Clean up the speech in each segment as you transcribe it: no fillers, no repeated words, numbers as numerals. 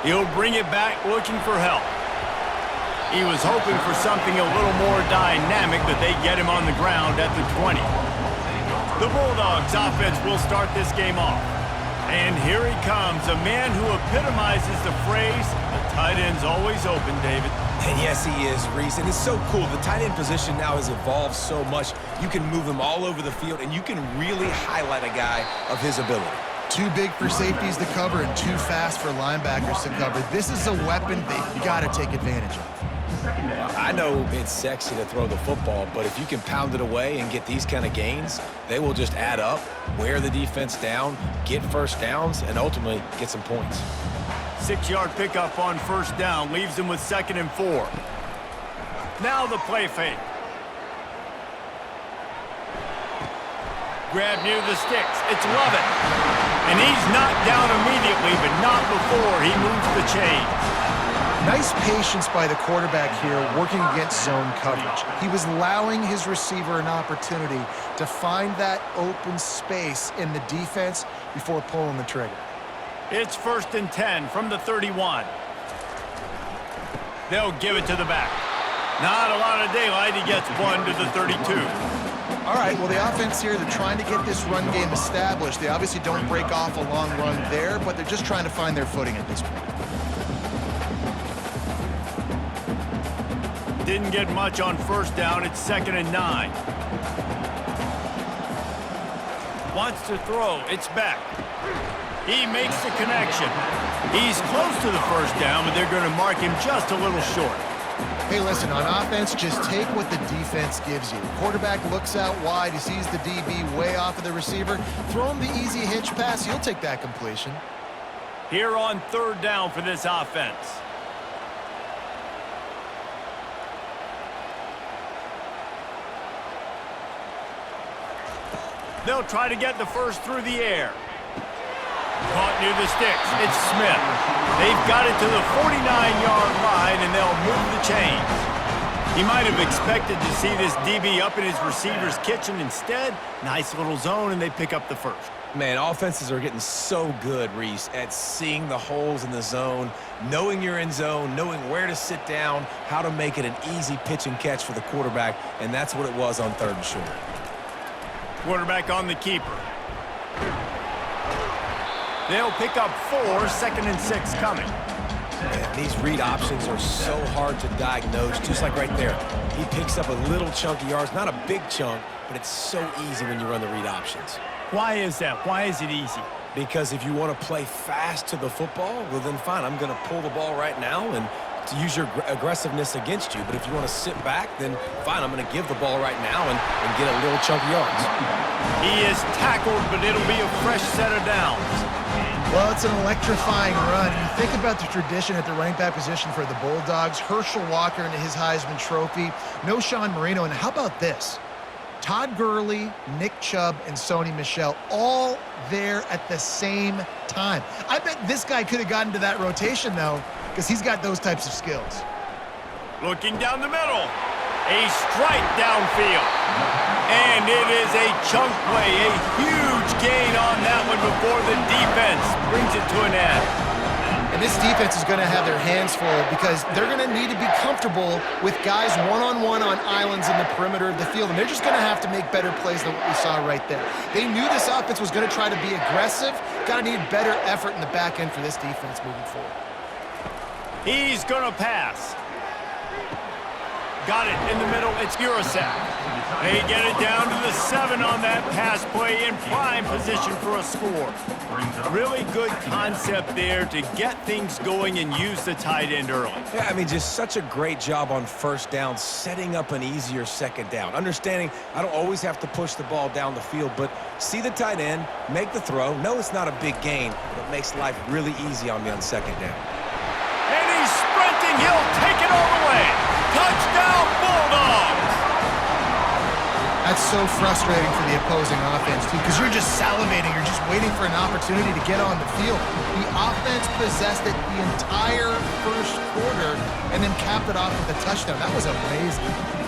He'll bring it back looking for help. He was hoping for something a little more dynamic, but they get him on the ground at the 20. The Bulldogs offense will start this game off. And here he comes, a man who epitomizes the phrase, the tight end's always open, David. And yes, he is, Reese. And it's so cool. The tight end position now has evolved so much. You can move him all over the field, and you can really highlight a guy of his ability. Too big for safeties to cover and too fast for linebackers to cover. This is a weapon they've got to take advantage of. I know it's sexy to throw the football, but if you can pound it away and get these kind of gains, they will just add up, wear the defense down, get first downs, and ultimately get some points. 6-yard pickup on first down leaves them with 2nd and 4. Now the play fake. Grab near the sticks. It's Lovett. And he's knocked down immediately, but not before he moves the chains. Nice patience by the quarterback here working against zone coverage. He was allowing his receiver an opportunity to find that open space in the defense before pulling the trigger. It's 1st and 10 from the 31. They'll give it to the back. Not a lot of daylight. He gets 1 to the 32. All right, well, the offense here, they're trying to get this run game established. They obviously don't break off a long run there, but they're just trying to find their footing at this point. Didn't get much on first down. It's 2nd and 9. Wants to throw. It's back. He makes the connection. He's close to the first down, but they're going to mark him just a little short. Hey, listen, on offense, just take what the defense gives you. Quarterback looks out wide. He sees the DB way off of the receiver. Throw him the easy hitch pass. He'll take that completion. Here on 3rd down for this offense. They'll try to get the first through the air. Caught near the sticks. It's Smith. They've got it to the 49-yard line, and they'll move the chains. He might have expected to see this DB up in his receiver's kitchen. Instead, nice little zone, and they pick up the first. Man, offenses are getting so good, Reese, at seeing the holes in the zone, knowing you're in zone, knowing where to sit down, how to make it an easy pitch and catch for the quarterback, and that's what it was on 3rd and short. Quarterback on the keeper. They'll pick up 4, 2nd and 6 coming. Man, these read options are so hard to diagnose, just like right there. He picks up a little chunk of yards, not a big chunk, but it's so easy when you run the read options. Why is that? Why is it easy? Because if you want to play fast to the football, well then fine, I'm going to pull the ball right now and to use your aggressiveness against you. But if you want to sit back, then fine, I'm going to give the ball right now and get a little chunk of yards. He is tackled, but it'll be a fresh set of downs. Well, it's an electrifying run. You think about the tradition at the running back position for the Bulldogs. Herschel Walker and his Heisman Trophy. No Sean Marino. And how about this? Todd Gurley, Nick Chubb, and Sony Michel all there at the same time. I bet this guy could have gotten to that rotation, though, because he's got those types of skills. Looking down the middle. A strike downfield. And it is a chunk play, a huge gain on that one before the defense brings it to an end. And this defense is going to have their hands full because they're going to need to be comfortable with guys one-on-one on islands in the perimeter of the field. And they're just going to have to make better plays than what we saw right there. They knew this offense was going to try to be aggressive. Got to need better effort in the back end for this defense moving forward. He's going to pass. Got it in the middle. It's Urasak. They get it down to the 7 on that pass play in prime position for a score. Really good concept there to get things going and use the tight end early. Yeah, I mean, just such a great job on first down, setting up an easier second down. Understanding I don't always have to push the ball down the field, but see the tight end, make the throw. No, it's not a big gain, but it makes life really easy on me on second down. And he's sprinting. He'll take it all the way. Touchdown, Bulldogs! That's so frustrating for the opposing offense, too, because you're just salivating. You're just waiting for an opportunity to get on the field. The offense possessed it the entire first quarter and then capped it off with a touchdown. That was amazing.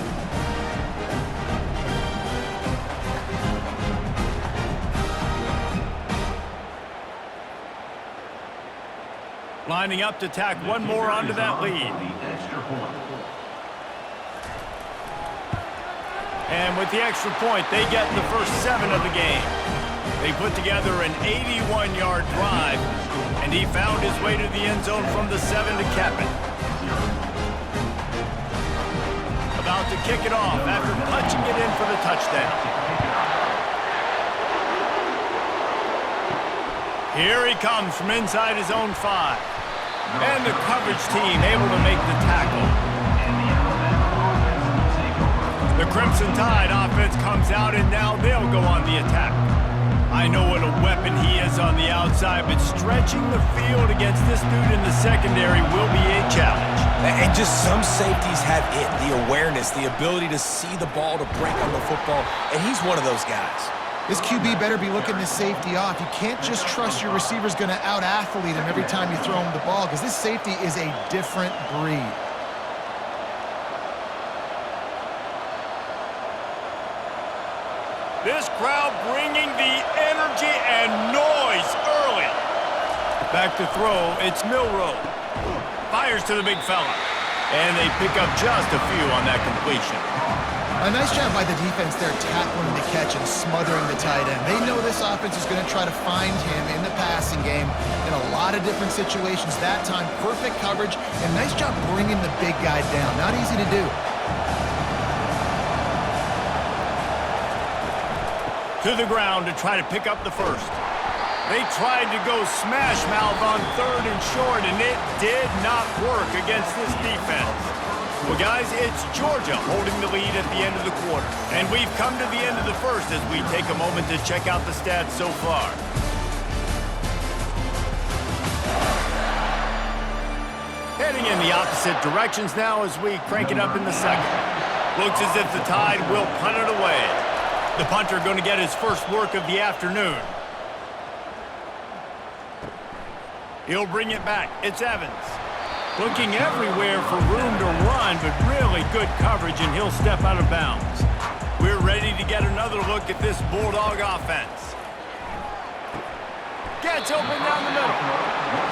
Lining up to tack one more onto that lead. And with the extra point, they get the first 7 of the game. They put together an 81-yard drive, and he found his way to the end zone from the 7 to cap it. About to kick it off after punching it in for the touchdown. Here he comes from inside his own 5. And the coverage team able to make the tackle. The Crimson Tide offense comes out, and now they'll go on the attack. I know what a weapon he is on the outside, but stretching the field against this dude in the secondary will be a challenge. And just some safeties have it, the awareness, the ability to see the ball, to break on the football, and he's one of those guys. This QB better be looking this safety off. You can't just trust your receiver's going to out-athlete him every time you throw him the ball, because this safety is a different breed. This crowd bringing the energy and noise early. Back to throw, it's Milroe. Fires to the big fella. And they pick up just a few on that completion. A nice job by the defense there, tackling the catch and smothering the tight end. They know this offense is going to try to find him in the passing game in a lot of different situations. That time, perfect coverage, and nice job bringing the big guy down. Not easy to do. To the ground to try to pick up the first. They tried to go smash mouth on 3rd and short, and it did not work against this defense. Well, guys, it's Georgia holding the lead at the end of the quarter. And we've come to the end of the first as we take a moment to check out the stats so far. Heading in the opposite directions now as we crank it up in the second. Looks as if the Tide will punt it away. The punter going to get his first work of the afternoon. He'll bring it back. It's Evans. Looking everywhere for room to run, but really good coverage, and he'll step out of bounds. We're ready to get another look at this Bulldog offense. Gets open down the middle.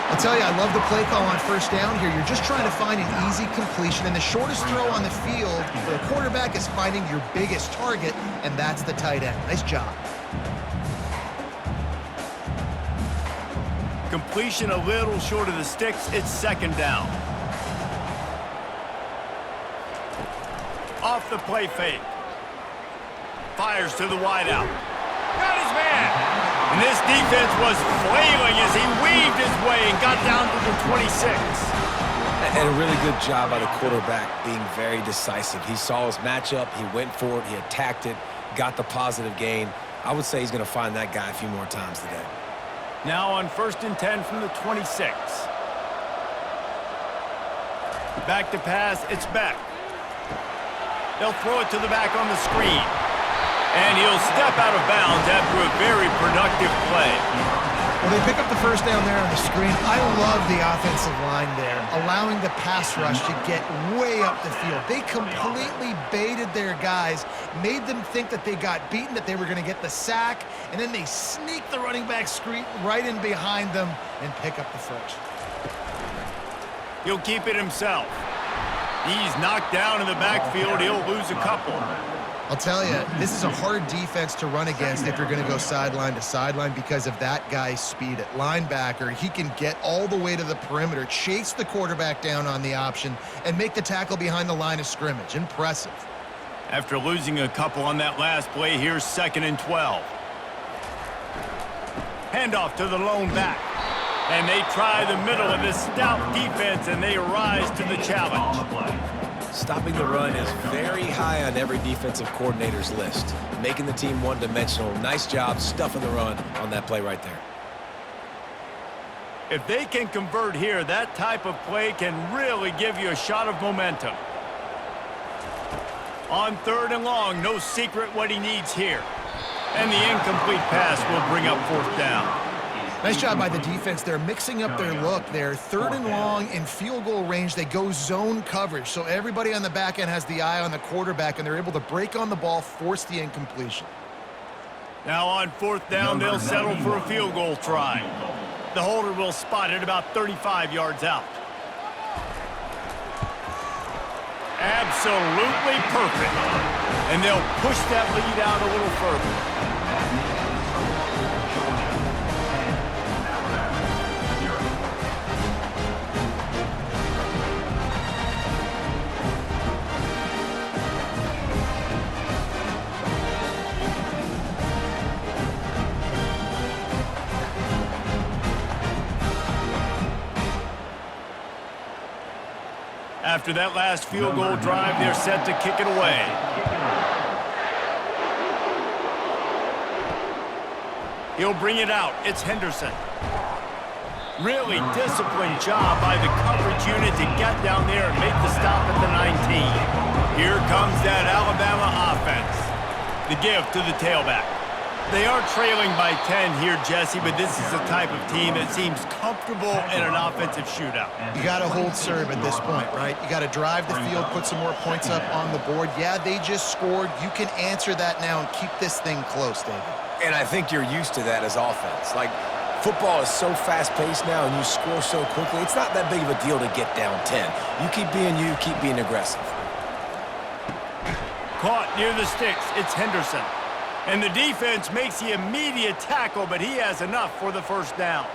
I'll tell you, I love the play call on first down here. You're just trying to find an easy completion, and the shortest throw on the field for the quarterback is finding your biggest target, and that's the tight end. Nice job. Completion a little short of the sticks. It's second down. Off the play fake. Fires to the wideout. Got his man. And this defense was flailing as he weaved his way and got down to the 26. And a really good job by the quarterback being very decisive. He saw his matchup, he went for it, he attacked it, got the positive gain. I would say he's going to find that guy a few more times today. Now on 1st and 10 from the 26. Back to pass, it's Beck. They'll throw it to the back on the screen. And he'll step out of bounds after a very productive play. Well, they pick up the first down there on the screen. I love the offensive line there, allowing the pass rush to get way up the field. They completely baited their guys, made them think that they got beaten, that they were going to get the sack, and then they sneak the running back screen right in behind them and pick up the first. He'll keep it himself. He's knocked down in the backfield. He'll lose a couple. I'll tell you, this is a hard defense to run against if you're going to go sideline to sideline because of that guy's speed at linebacker. He can get all the way to the perimeter, chase the quarterback down on the option, and make the tackle behind the line of scrimmage. Impressive. After losing a couple on that last play, here's 2nd and 12. Handoff to the lone back. And they try the middle of this stout defense, and they rise to the challenge. Stopping the run is very high on every defensive coordinator's list. Making the team one-dimensional. Nice job stuffing the run on that play right there. If they can convert here, that type of play can really give you a shot of momentum. On 3rd and long, no secret what he needs here. And the incomplete pass will bring up 4th down. Nice job by the defense. They're mixing up their look. They're 3rd and long in field goal range. They go zone coverage, so everybody on the back end has the eye on the quarterback, and they're able to break on the ball, force the incompletion. Now on 4th down, they'll settle for a field goal try. The holder will spot it about 35 yards out. Absolutely perfect. And they'll push that lead out a little further. After that last field goal drive, they're set to kick it away. He'll bring it out. It's Henderson. Really disciplined job by the coverage unit to get down there and make the stop at the 19. Here comes that Alabama offense. The give to the tailback. They are trailing by 10 here, Jesse, but this is the type of team that seems comfortable in an offensive shootout. You got to hold serve at this point, right? You got to drive the field, put some more points up on the board. Yeah, they just scored. You can answer that now and keep this thing close, David. And I think you're used to that as offense. Like, football is so fast-paced now and you score so quickly, it's not that big of a deal to get down 10. You keep being aggressive. Caught near the sticks. It's Henderson. And the defense makes the immediate tackle, but he has enough for the first down.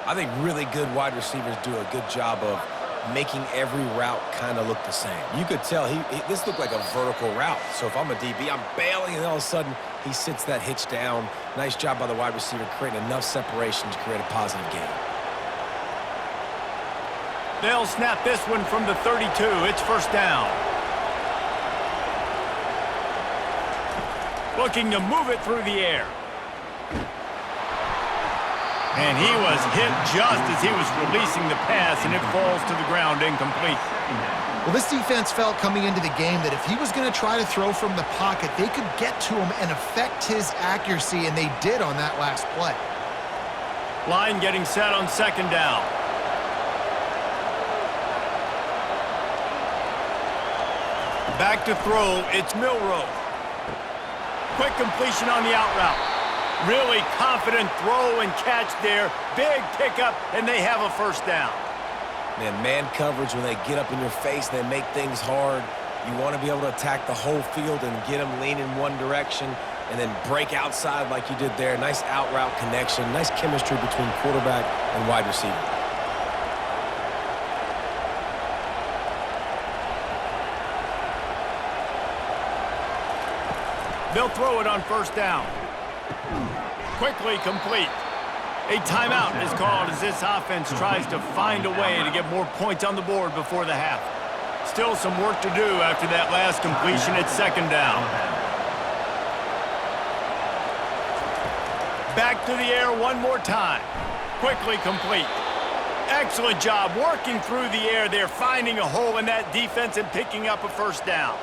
I think really good wide receivers do a good job of making every route kind of look the same. You could tell this looked like a vertical route. So if I'm a DB, I'm bailing, and all of a sudden he sits that hitch down. Nice job by the wide receiver creating enough separation to create a positive gain. They'll snap this one from the 32. It's first down. Looking to move it through the air. And he was hit just as he was releasing the pass, and it falls to the ground incomplete. Well, this defense felt coming into the game that if he was going to try to throw from the pocket, they could get to him and affect his accuracy, and they did on that last play. Line getting set on second down. Back to throw, it's Milroe. Quick completion on the out route. Really confident throw and catch there. Big pickup, and they have a first down. Man coverage, when they get up in your face, they make things hard. You want to be able to attack the whole field and get them leaning one direction and then break outside like you did there. Nice out route connection, nice chemistry between quarterback and wide receiver. They'll throw it on first down. Quickly complete. A timeout is called as this offense tries to find a way to get more points on the board before the half. Still some work to do after that last completion at second down. Back to the air one more time. Quickly complete. Excellent job working through the air there, finding a hole in that defense and picking up a first down.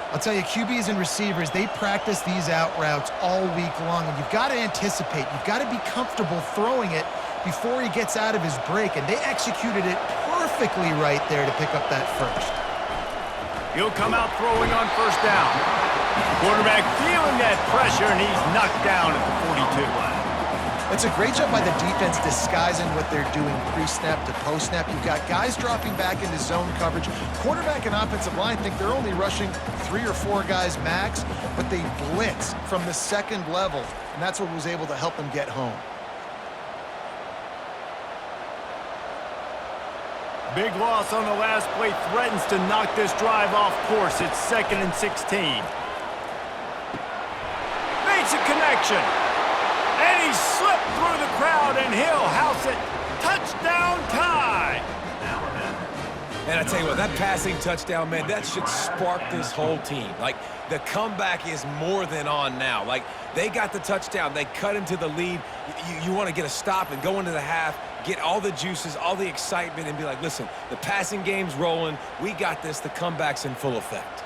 I'll tell you, QBs and receivers, they practice these out routes all week long, and you've got to anticipate. You've got to be comfortable throwing it before he gets out of his break, and they executed it perfectly right there to pick up that first. He'll come out throwing on first down. Quarterback feeling that pressure, and he's knocked down at the 42. It's a great job by the defense disguising what they're doing pre-snap to post-snap. You've got guys dropping back into zone coverage. Quarterback and offensive line think they're only rushing 3 or 4 guys max, but they blitz from the second level, and that's what was able to help them get home. Big loss on the last play threatens to knock this drive off course. It's 2nd and 16. Makes a connection. And he slipped through the crowd, and he'll house it. Touchdown tie. And I tell you what, that passing touchdown, man, that should spark this whole team. Like, the comeback is more than on now. Like, they got the touchdown. They cut into the lead. You want to get a stop and go into the half, get all the juices, all the excitement, and be like, listen, the passing game's rolling. We got this. The comeback's in full effect.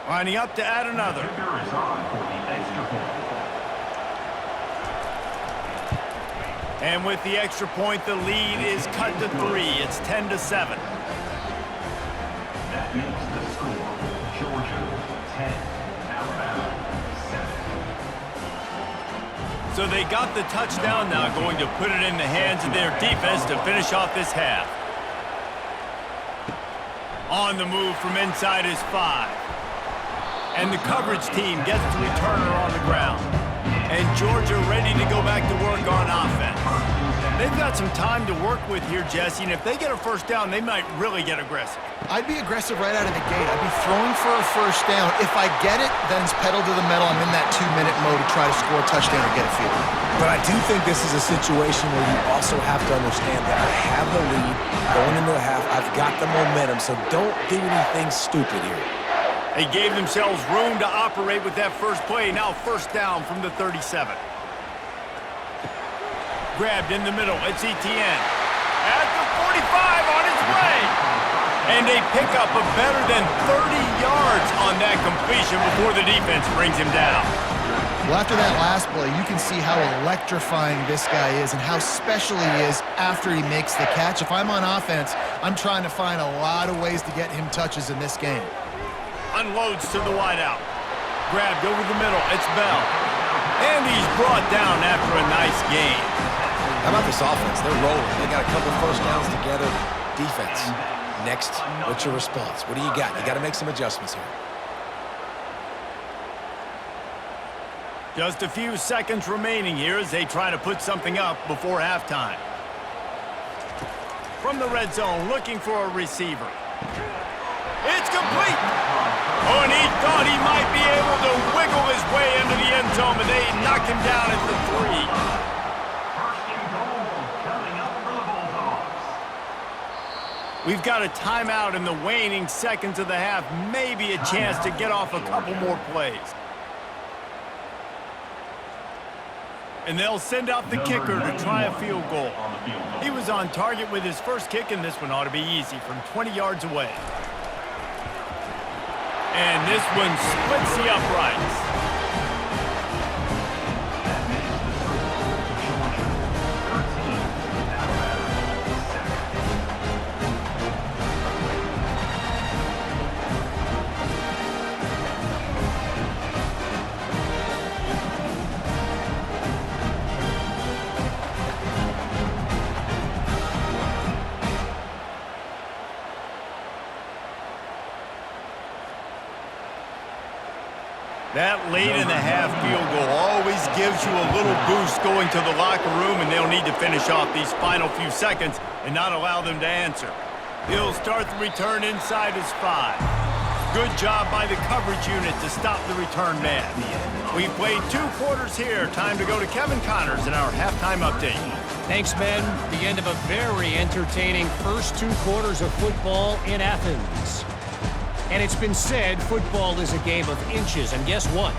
Lining up to add another. And with the extra point, the lead is cut to 3. It's 10-7. That makes the score Georgia 10, Alabama 7. So they got the touchdown now, going to put it in the hands of their defense to finish off this half. On the move from inside his 5. And the coverage team gets the returner on the ground. And Georgia ready to go back to work on offense. They've got some time to work with here, Jesse, and if they get a first down, they might really get aggressive. I'd be aggressive right out of the gate. I'd be throwing for a first down. If I get it, then it's pedal to the metal. I'm in that 2-minute mode to try to score a touchdown or get a field. But I do think this is a situation where you also have to understand that I have the lead going into the half. I've got the momentum, so don't do anything stupid here. They gave themselves room to operate with that first play. Now first down from the 37. Grabbed in the middle. It's Etienne. At the 45 on his way. And they pick up a better than 30 yards on that completion before the defense brings him down. Well, after that last play, you can see how electrifying this guy is and how special he is after he makes the catch. If I'm on offense, I'm trying to find a lot of ways to get him touches in this game. Unloads to the wideout. Grabbed over the middle. It's Bell. And he's brought down after a nice gain. How about this offense? They're rolling. They got a couple first downs together. Defense. Next, what's your response? What do you got? You got to make some adjustments here. Just a few seconds remaining here as they try to put something up before halftime. From the red zone, looking for a receiver. It's complete! Oh, and he thought he might be able to wiggle his way into the end zone, but they knock him down at the 3. We've got a timeout in the waning seconds of the half. Maybe a chance to get off a couple more plays. And they'll send out the kicker to try a field goal. He was on target with his first kick, and this one ought to be easy from 20 yards away. And this one splits the uprights. That late in the half field goal always gives you a little boost going to the locker room, and they'll need to finish off these final few seconds and not allow them to answer. He'll start the return inside his 5. Good job by the coverage unit to stop the return man. We've played 2 quarters here. Time to go to Kevin Connors in our halftime update. Thanks, Ben. The end of a very entertaining first 2 quarters of football in Athens. And it's been said football is a game of inches, and guess what?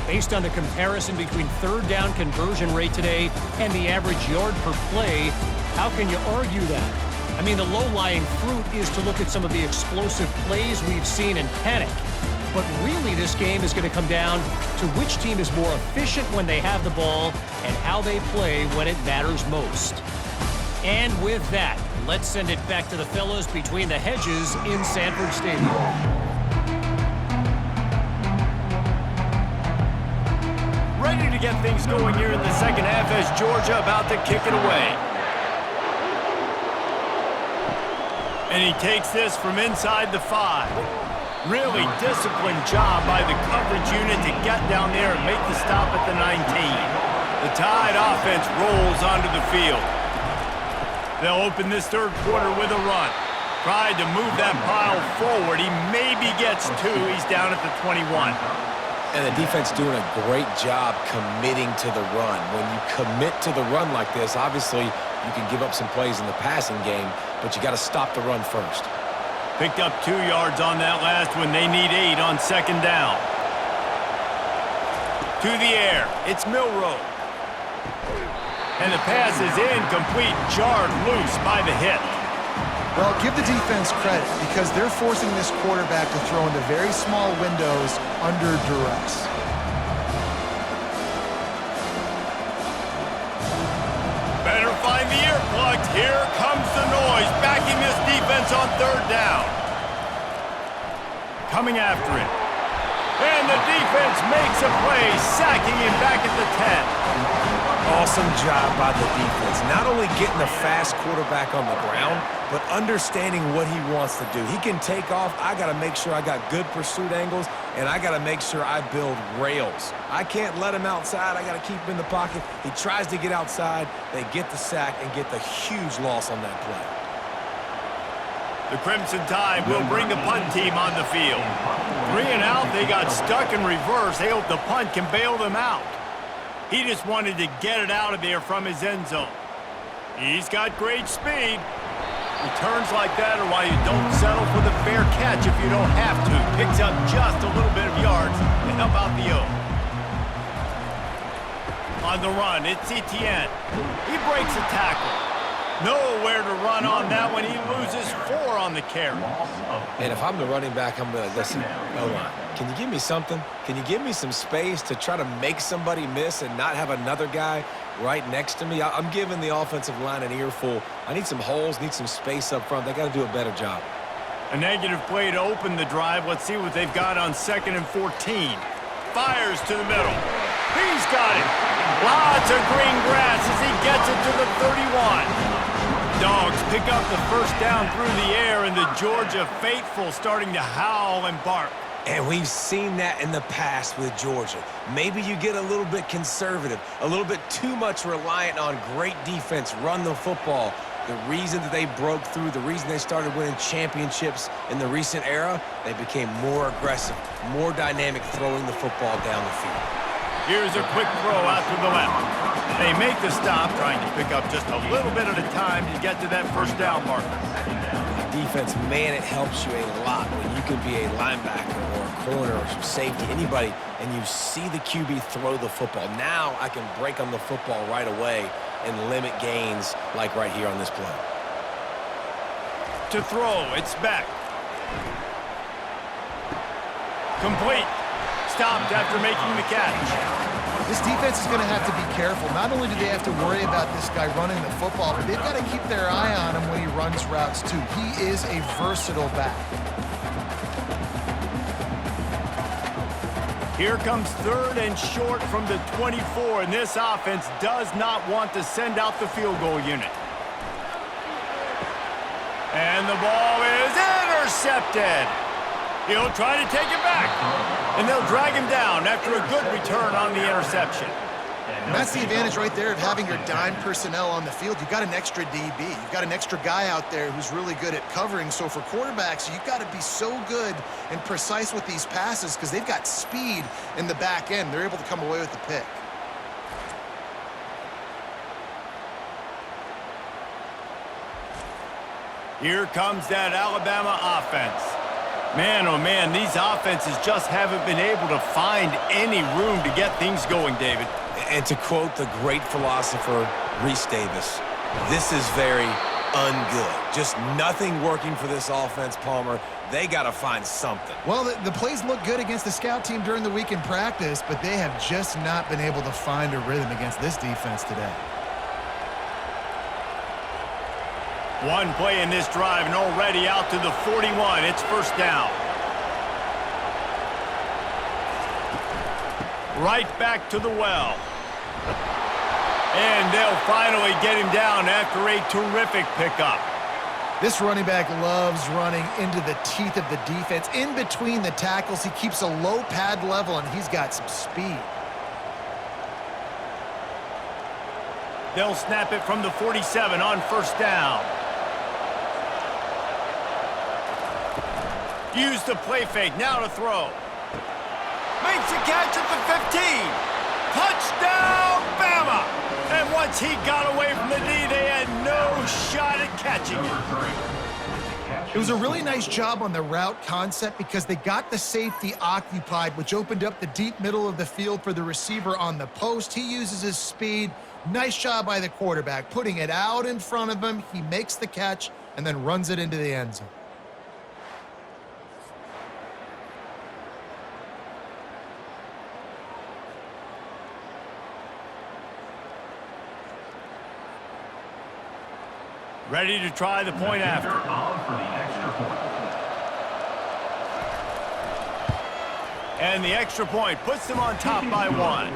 Based on the comparison between third down conversion rate today and the average yard per play, how can you argue that? I mean, the low-lying fruit is to look at some of the explosive plays we've seen and panic. But really, this game is going to come down to which team is more efficient when they have the ball and how they play when it matters most. And with that, let's send it back to the fellas between the hedges in Sanford Stadium. Ready to get things going here in the second half as Georgia about to kick it away. And he takes this from inside the 5. Really disciplined job by the coverage unit to get down there and make the stop at the 19. The Tide offense rolls onto the field. They'll open this third quarter with a run. Tried to move that pile forward. He maybe gets 2. He's down at the 21. And the defense doing a great job committing to the run. When you commit to the run like this, obviously you can give up some plays in the passing game, but you got to stop the run first. Picked up 2 yards on that last one. They need 8 on second down. To the air. It's Milroe. And the pass is incomplete, jarred loose by the hit. Well, give the defense credit because they're forcing this quarterback to throw into very small windows under duress. Better find the earplugs. Here comes the noise, backing this defense on third down. Coming after it. And the defense makes a play, sacking him back at the 10. Awesome job by the defense. Not only getting a fast quarterback on the ground, but understanding what he wants to do. He can take off. I got to make sure I got good pursuit angles, and I got to make sure I build rails. I can't let him outside. I got to keep him in the pocket. He tries to get outside. They get the sack and get the huge loss on that play. The Crimson Tide will bring the punt team on the field. 3 and out, they got stuck in reverse. They hope the punt can bail them out. He just wanted to get it out of there from his end zone. He's got great speed. Returns like that are why you don't settle for the fair catch if you don't have to. Picks up just a little bit of yards to help out the O. On the run, it's Etienne. He breaks a tackle. Nowhere to run on that one. He loses 4 on the carry. And if I'm the running back, I'm going to listen. O-line, can you give me something? Can you give me some space to try to make somebody miss and not have another guy right next to me? I'm giving the offensive line an earful. I need some holes, need some space up front. They got to do a better job. A negative play to open the drive. Let's see what they've got on 2nd and 14. Fires to the middle. He's got it. Lots of green grass as he gets it to the 31. Dogs pick up the first down through the air, and the Georgia faithful starting to howl and bark. And we've seen that in the past with Georgia. Maybe you get a little bit conservative, a little bit too much reliant on great defense, run the football. The reason that they broke through, the reason they started winning championships in the recent era, they became more aggressive, more dynamic throwing the football down the field. Here's a quick throw out to the left. They make the stop, trying to pick up just a little bit at a time to get to that first down marker. Defense, man, it helps you a lot when you can be a linebacker or a corner or safety, anybody, and you see the QB throw the football. Now I can break on the football right away and limit gains like right here on this play. To throw, it's back. Complete. Stopped after making the catch. This defense is going to have to be careful. Not only do they have to worry about this guy running the football, but they've got to keep their eye on him when he runs routes too. He is a versatile back. Here comes 3rd and short from the 24, and this offense does not want to send out the field goal unit. And the ball is intercepted. He'll try to take it back, and they'll drag him down after a good return on the interception. And that's the advantage right there of having your dime personnel on the field. You've got an extra DB. You've got an extra guy out there who's really good at covering. So for quarterbacks, you've got to be so good and precise with these passes because they've got speed in the back end. They're able to come away with the pick. Here comes that Alabama offense. Man, oh man, these offenses just haven't been able to find any room to get things going, David. And to quote the great philosopher, Reese Davis, this is very ungood. Just nothing working for this offense, Palmer. They got to find something. Well, the plays look good against the scout team during the week in practice, but they have just not been able to find a rhythm against this defense today. One play in this drive and already out to the 41. It's first down. Right back to the well. And they'll finally get him down after a terrific pickup. This running back loves running into the teeth of the defense. In between the tackles, he keeps a low pad level, and he's got some speed. They'll snap it from the 47 on first down. Use the play fake, now to throw. Makes the catch at the 15. Touchdown, Bama! And once he got away from the D, they had no shot at catching it. It was a really nice job on the route concept because they got the safety occupied, which opened up the deep middle of the field for the receiver on the post. He uses his speed. Nice job by the quarterback, putting it out in front of him. He makes the catch and then runs it into the end zone. Ready to try the point after. On for the extra point. And the extra point puts them on top by 1.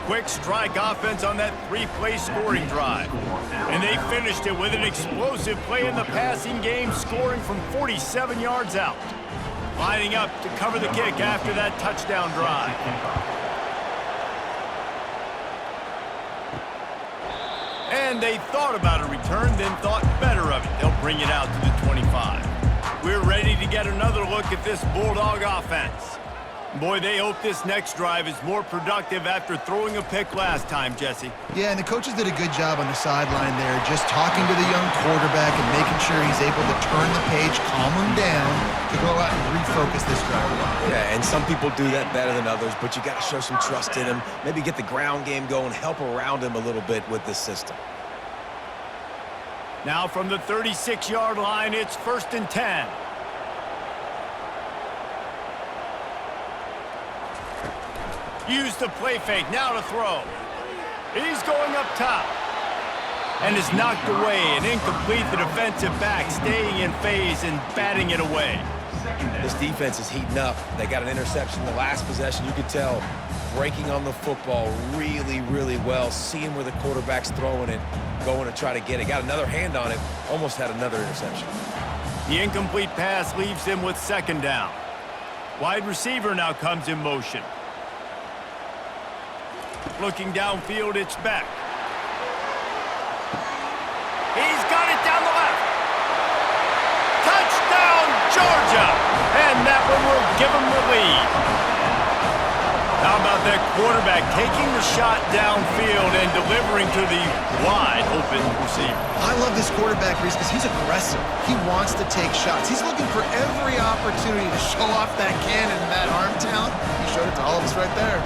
Quick strike offense on that 3-play scoring drive. And they finished it with an explosive play in the passing game, scoring from 47 yards out. Lining up to cover the kick after that touchdown drive. And they thought about a return, then thought better of it. They'll bring it out to the 25. We're ready to get another look at this Bulldog offense. Boy, they hope this next drive is more productive after throwing a pick last time, Jesse. Yeah, and the coaches did a good job on the sideline there, just talking to the young quarterback and making sure he's able to turn the page, calm him down, to go out and refocus this drive. Yeah, and some people do that better than others, but you got to show some trust in him. Maybe get the ground game going, help around him a little bit with this system. Now from the 36-yard line, it's 1st and 10. Use the play fake, now to throw. He's going up top. And is knocked away and incomplete. The defensive back staying in phase and batting it away. This defense is heating up. They got an interception the last possession. You could tell breaking on the football really, really well. Seeing where the quarterback's throwing it, going to try to get it. Got another hand on it. Almost had another interception. The incomplete pass leaves them with 2nd down. Wide receiver now comes in motion. Looking downfield, it's Beck. He's got it down the left. Touchdown, Georgia! And that one will give them the lead. How about that quarterback taking the shot downfield and delivering to the wide open receiver? I love this quarterback, Reese, because he's aggressive. He wants to take shots. He's looking for every opportunity to show off that cannon and that arm talent. He showed it to all of us right there.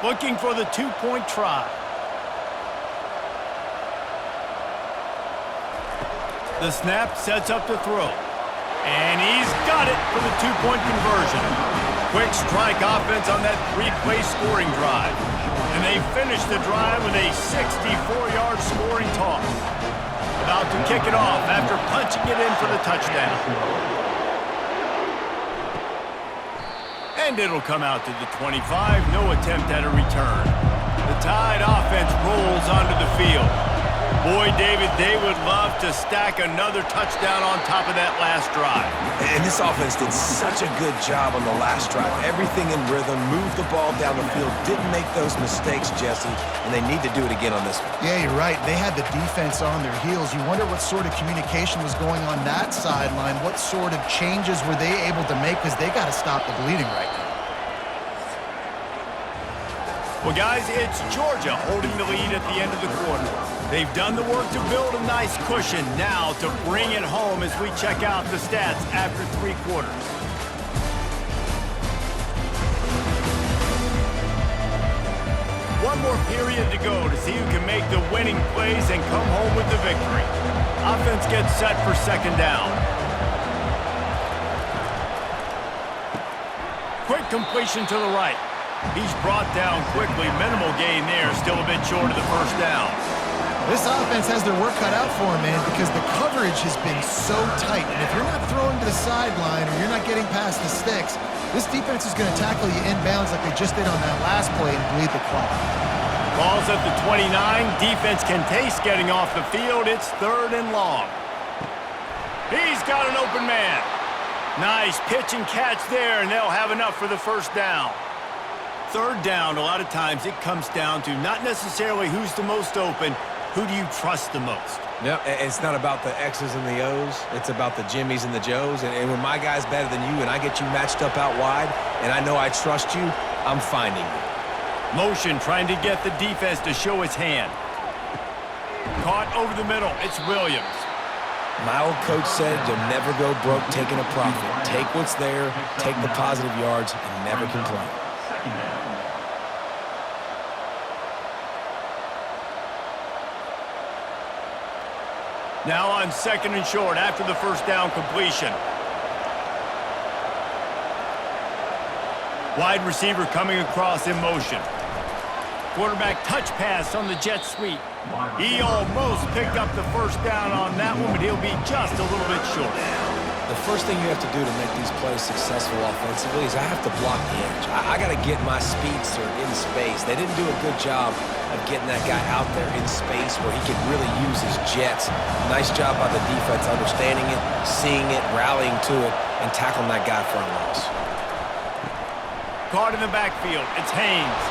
Looking for the 2-point try. The snap sets up to throw. And he's got it for the 2-point conversion. Quick strike offense on that 3-play scoring drive. And they finish the drive with a 64-yard scoring toss. About to kick it off after punching it in for the touchdown. And it'll come out to the 25. No attempt at a return. The Tide offense rolls onto the field. Boy, David, they would love to stack another touchdown on top of that last drive. And this offense did such a good job on the last drive. Everything in rhythm, moved the ball down the field, didn't make those mistakes, Jesse, and they need to do it again on this one. Yeah, you're right. They had the defense on their heels. You wonder what sort of communication was going on that sideline. What sort of changes were they able to make, because they got to stop the bleeding right now. Well, guys, it's Georgia holding the lead at the end of the quarter. They've done the work to build a nice cushion. Now to bring it home as we check out the stats after 3 quarters. One more period to go to see who can make the winning plays and come home with the victory. Offense gets set for 2nd down. Quick completion to the right. He's brought down quickly. Minimal gain there. Still a bit short of the 1st down. This offense has their work cut out for them, man, because the coverage has been so tight. And if you're not throwing to the sideline or you're not getting past the sticks, this defense is going to tackle you inbounds like they just did on that last play and bleed the clock. Ball's at the 29. Defense can taste getting off the field. It's 3rd and long. He's got an open man. Nice pitch and catch there, and they'll have enough for the 1st down. 3rd down, a lot of times it comes down to not necessarily who's the most open, who do you trust the most? No, it's not about the X's and the O's. It's about the Jimmies and the Joes. And when my guy's better than you and I get you matched up out wide and I know I trust you, I'm finding you. Motion trying to get the defense to show his hand. Caught over the middle. It's Williams. My old coach said you'll never go broke taking a profit. Take what's there, take the positive yards, and never complain. Now on 2nd and short after the first down completion. Wide receiver coming across in motion. Quarterback touch pass on the jet sweep. He almost picked up the first down on that one, but he'll be just a little bit short. The first thing you have to do to make these plays successful offensively is I have to block the edge. I got to get my speedster in space. They didn't do a good job of getting that guy out there in space where he could really use his jets. Nice job by the defense understanding it, seeing it, rallying to it, and tackling that guy for a loss. Caught in the backfield. It's Haynes.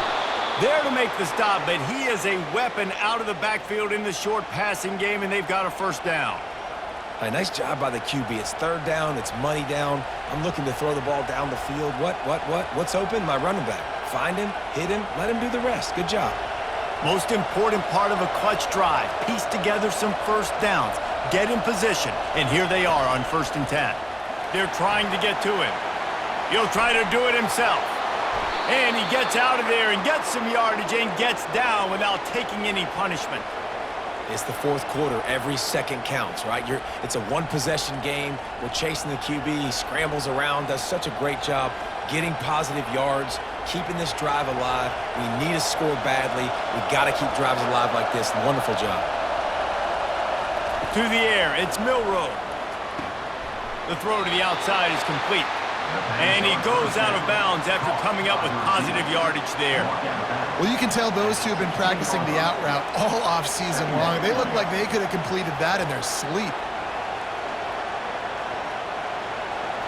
There to make the stop, but he is a weapon out of the backfield in the short passing game, and they've got a first down. A nice job by the QB. It's 3rd down. It's money down. I'm looking to throw the ball down the field. What's open? My running back. Find him, hit him, let him do the rest. Good job. Most important part of a clutch drive. Piece together some first downs. Get in position, and here they are on 1st and 10. They're trying to get to him. He'll try to do it himself. And he gets out of there and gets some yardage and gets down without taking any punishment. It's the 4th quarter. Every second counts, right? It's a one-possession game. We're chasing the QB. He scrambles around, does such a great job getting positive yards, keeping this drive alive. We need to score badly. We got to keep drives alive like this. Wonderful job. To the air, it's Milroe. The throw to the outside is complete. And he goes out of bounds after coming up with positive yardage there. Well, you can tell those two have been practicing the out route all off-season long. They look like they could have completed that in their sleep.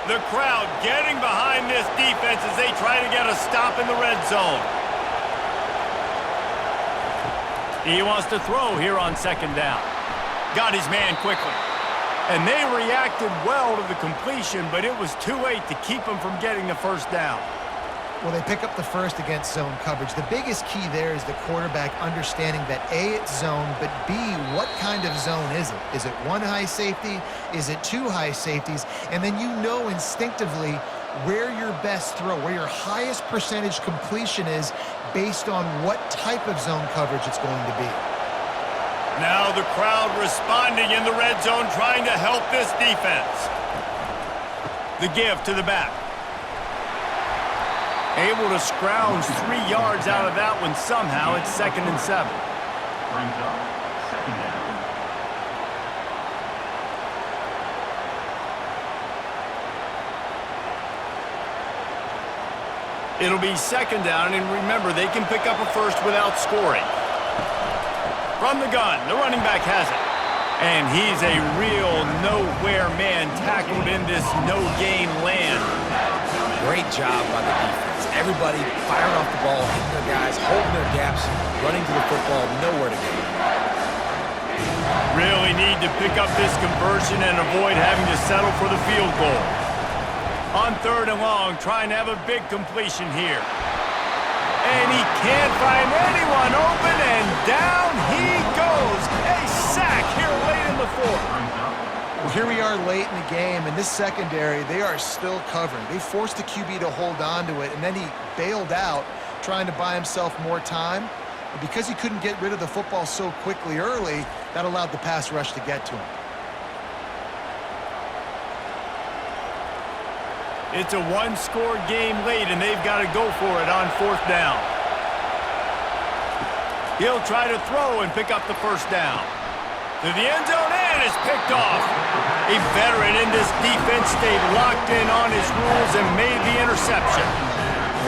The crowd getting behind this defense as they try to get a stop in the red zone. He wants to throw here on 2nd down. Got his man quickly. And they reacted well to the completion, but it was too late to keep him from getting the first down. Well, they pick up the first against zone coverage. The biggest key there is the quarterback understanding that A, it's zone, but B, what kind of zone is it? Is it 1 high safety? Is it 2 high safeties? And then you know instinctively where your best throw, where your highest percentage completion is based on what type of zone coverage it's going to be. Now the crowd responding in the red zone, trying to help this defense. The give to the back. Able to scrounge 3 yards out of that one somehow. It's 2nd and 7. Brings up 2nd down. It'll be 2nd down, and remember, they can pick up a first without scoring. From the gun, the running back has it. And he's a real nowhere man tackled in this no-gain land. Great job by the defense. Everybody firing off the ball, hitting their guys, holding their gaps, running to the football, nowhere to go. Really need to pick up this conversion and avoid having to settle for the field goal. On 3rd and long, trying to have a big completion here. And he can't find anyone open, and down he goes. A sack here late in the 4th. Well, here we are late in the game, and this secondary, they are still covering. They forced the QB to hold on to it, and then he bailed out, trying to buy himself more time. But because he couldn't get rid of the football so quickly early, that allowed the pass rush to get to him. It's a 1-score game late, and they've got to go for it on 4th down. He'll try to throw and pick up the first down. To the end zone, and it's picked off. A veteran in this defense stayed locked in on his rules and made the interception.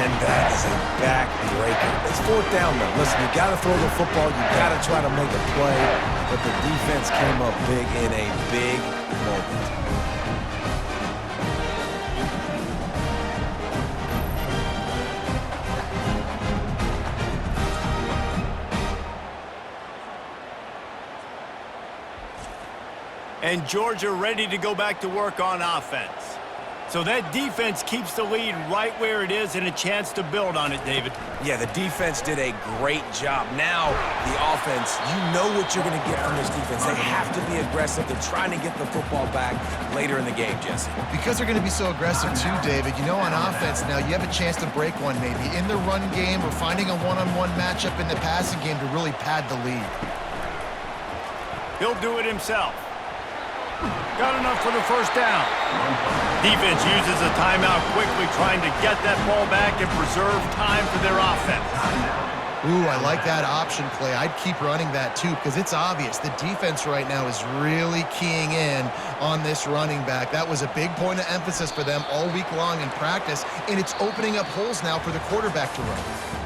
And that is a backbreaker. It's 4th down, though. Listen, you got to throw the football. You got to try to make a play. But the defense came up big in a big moment. And Georgia ready to go back to work on offense. So that defense keeps the lead right where it is and a chance to build on it, David. Yeah, the defense did a great job. Now, the offense, you know what you're going to get from this defense. They have to be aggressive. They're trying to get the football back later in the game, Jesse. Because they're going to be so aggressive too, David, you know, on offense now, you have a chance to break one maybe in the run game or finding a one-on-one matchup in the passing game to really pad the lead. He'll do it himself. Got enough for the first down. Defense uses a timeout quickly, trying to get that ball back and preserve time for their offense. Ooh, I like that option play. I'd keep running that too because it's obvious the defense right now is really keying in on this running back. That was a big point of emphasis for them all week long in practice, and it's opening up holes now for the quarterback to run.